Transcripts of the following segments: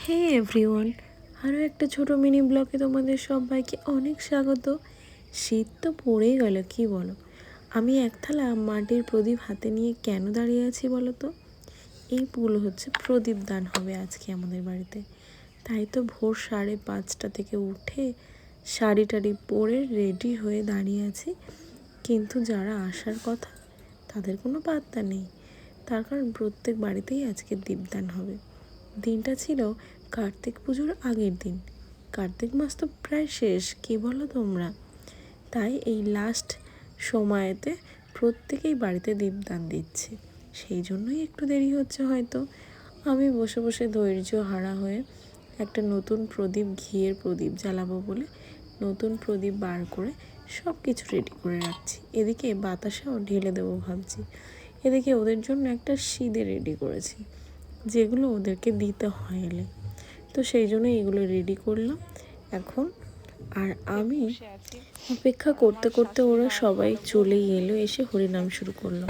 হে everyone, আরও একটা ছোট মিনি ব্লগে তোমাদের সবাইকে অনেক স্বাগত। শীত তো পড়েই গেল, কি বলো? আমি এক থালা মাটির প্রদীপ হাতে নিয়ে কেন দাঁড়িয়ে আছি বলো তো? এইগুলো হচ্ছে প্রদীপ দান হবে আজকে আমাদের বাড়িতে। তাই তো ভোর 5:30 থেকে উঠে শাড়ি টাড়ি পরে রেডি হয়ে দাঁড়িয়ে আছি। কিন্তু যারা আসার কথা তাদের কোনো পাত্তা নেই, তার কারণ প্রত্যেক বাড়িতেই আজকে দীপদান হবে। দিনটা ছিল কার্তিক পুজোর আগের দিন। কার্তিক মাস তো প্রায় শেষ, কি বলো তোমরা? তাই এই লাস্ট সময়েতে প্রত্যেকেই বাড়িতে দীপদান দিচ্ছে, সেই জন্যই একটু দেরি হচ্ছে হয়তো। আমি বসে বসে ধৈর্য হারা হয়ে একটা নতুন প্রদীপ, ঘিয়ের প্রদীপ জ্বালাবো বলে নতুন প্রদীপ বার করে সব কিছু রেডি করে রাখছি। এদিকে বাতাসাও ঢেলে দেবো ভাবছি। এদিকে ওদের জন্য একটা সিঁদে রেডি করেছি, যেগুলো ওদেরকে দিতে হয় এলে, তো সেই জন্য এগুলো রেডি করলাম এখন। আর আমি অপেক্ষা করতে করতে ওরা সবাই চলেই এলো, এসে হরিনাম শুরু করলো।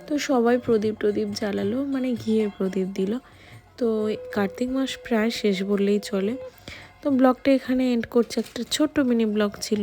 তো সবাই প্রদীপ টদীপ জ্বালালো, মানে ঘিয়ের প্রদীপ দিল। তো কার্তিক মাস প্রায় শেষ বললেই চলে। তো ব্লগটা এখানে এন্ড করছে, একটা ছোট্ট মিনি ব্লগ ছিল।